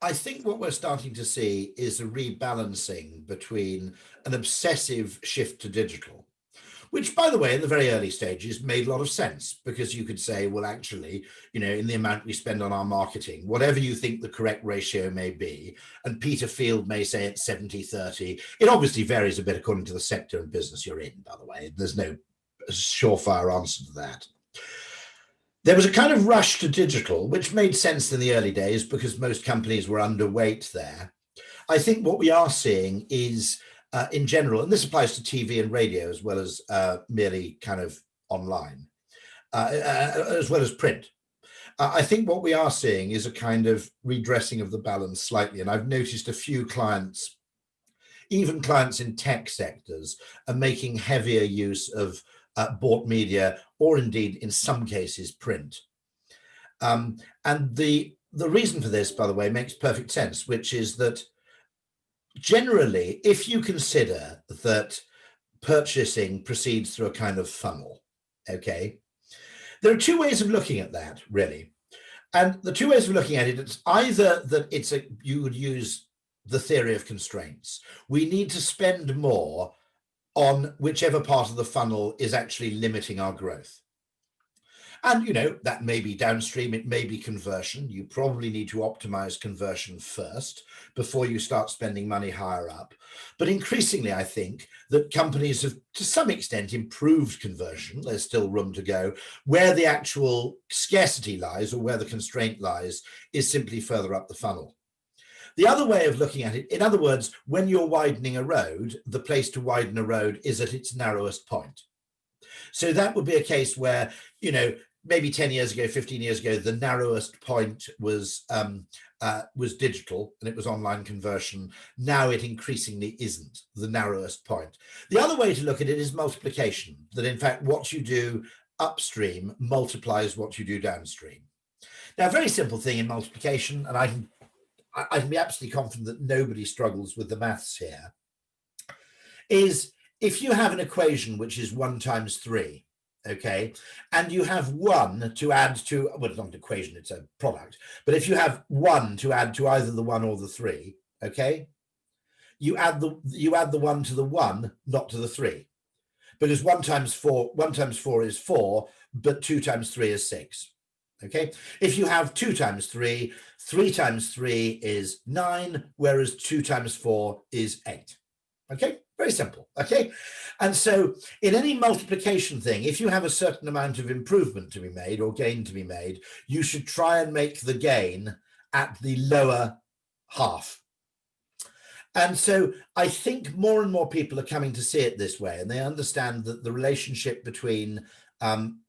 I think what we're starting to see is a rebalancing between an obsessive shift to digital, which, by the way, in the very early stages made a lot of sense, because you could say, well, actually, in the amount we spend on our marketing, whatever you think the correct ratio may be, and Peter Field may say it's 70-30, it obviously varies a bit according to the sector and business you're in, by the way. There's no surefire answer to that. There was a kind of rush to digital, which made sense in the early days because most companies were underweight there. I think what we are seeing is, in general, and this applies to TV and radio as well as merely kind of online, as well as print. I think what we are seeing is a kind of redressing of the balance slightly. And I've noticed a few clients, even clients in tech sectors, are making heavier use of bought media, or indeed, in some cases, print. And the reason for this, by the way, makes perfect sense, which is that generally, if you consider that purchasing proceeds through a kind of funnel, okay, there are two ways of looking at that, really. And the two ways of looking at it, it's either that you would use the theory of constraints. We need to spend more on whichever part of the funnel is actually limiting our growth. And, that may be downstream, it may be conversion. You probably need to optimize conversion first before you start spending money higher up. But increasingly, I think that companies have, to some extent, improved conversion. There's still room to go. Where the actual scarcity lies, or where the constraint lies, is simply further up the funnel. The other way of looking at it, in other words, when you're widening a road, the place to widen a road is at its narrowest point. So that would be a case where, maybe 10 years ago, 15 years ago, the narrowest point was digital and it was online conversion. Now it increasingly isn't the narrowest point. The other way to look at it is multiplication, that in fact, what you do upstream multiplies what you do downstream. Now, a very simple thing in multiplication, and I can be absolutely confident that nobody struggles with the maths here, is if you have an equation which is 1 times 3, okay, and you have 1 to add to, well, it's not an equation, it's a product, but if you have 1 to add to either the 1 or the 3, okay, you add the 1 to the 1, not to the 3, because 1 times 4 is 4, but 2 times 3 is 6. Okay, if you have 2 times 3, 3 times 3 is 9, whereas 2 times 4 is 8. Okay, very simple. Okay, and so in any multiplication thing, if you have a certain amount of improvement to be made or gain to be made, you should try and make the gain at the lower half. And so I think more and more people are coming to see it this way, and they understand that the relationship between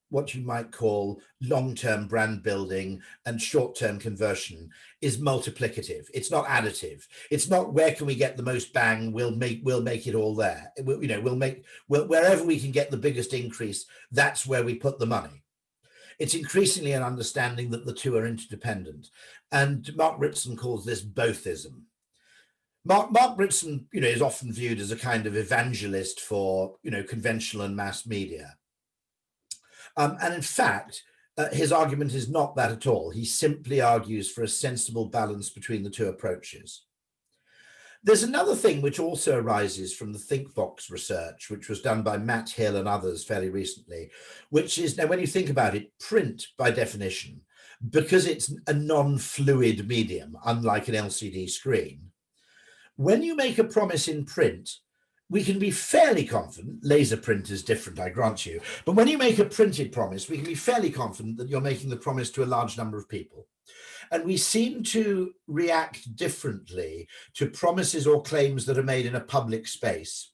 what you might call long-term brand building and short-term conversion is multiplicative. It's not additive. It's not where can we get the most bang, we'll make it all there. Wherever we can get the biggest increase, that's where we put the money. It's increasingly an understanding that the two are interdependent. And Mark Ritson calls this bothism. Mark Ritson, is often viewed as a kind of evangelist for, conventional and mass media. And in fact, his argument is not that at all. He simply argues for a sensible balance between the two approaches. There's another thing which also arises from the ThinkVox research, which was done by Matt Hill and others fairly recently, which is, now when you think about it, print by definition, because it's a non-fluid medium, unlike an LCD screen, when you make a promise in print, we can be fairly confident, laser print is different, I grant you, but when you make a printed promise, we can be fairly confident that you're making the promise to a large number of people. And we seem to react differently to promises or claims that are made in a public space,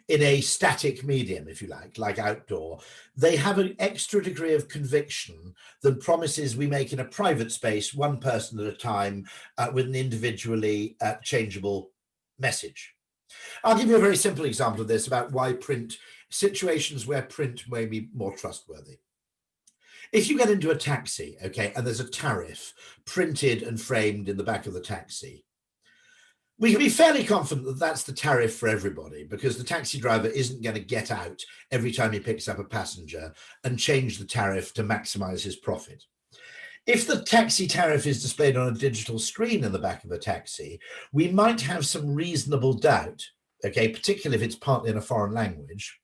in a static medium, if you like outdoor. They have an extra degree of conviction than promises we make in a private space, one person at a time, with an individually changeable message. I'll give you a very simple example of this about why situations where print may be more trustworthy. If you get into a taxi, okay, and there's a tariff printed and framed in the back of the taxi, we can be fairly confident that that's the tariff for everybody, because the taxi driver isn't going to get out every time he picks up a passenger and change the tariff to maximize his profit. If the taxi tariff is displayed on a digital screen in the back of a taxi, we might have some reasonable doubt, okay, particularly if it's partly in a foreign language,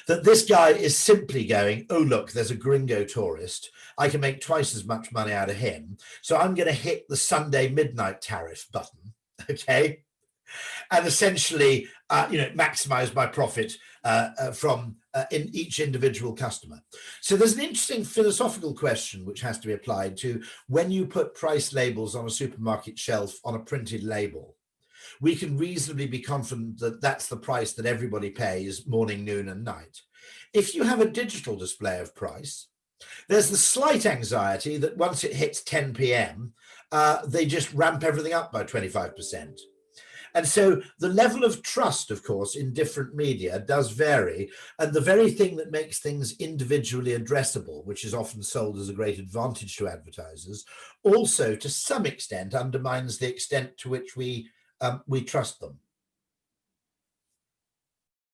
that this guy is simply going, oh, look, there's a gringo tourist. I can make twice as much money out of him. So I'm going to hit the Sunday midnight tariff button, okay? And essentially, maximize my profit from in each individual customer. So there's an interesting philosophical question which has to be applied to when you put price labels on a supermarket shelf on a printed label. We can reasonably be confident that that's the price that everybody pays morning, noon, and night. If you have a digital display of price, there's the slight anxiety that once it hits 10 p.m., they just ramp everything up by 25%. And so the level of trust, of course, in different media does vary. And the very thing that makes things individually addressable, which is often sold as a great advantage to advertisers, also to some extent undermines the extent to which we trust them.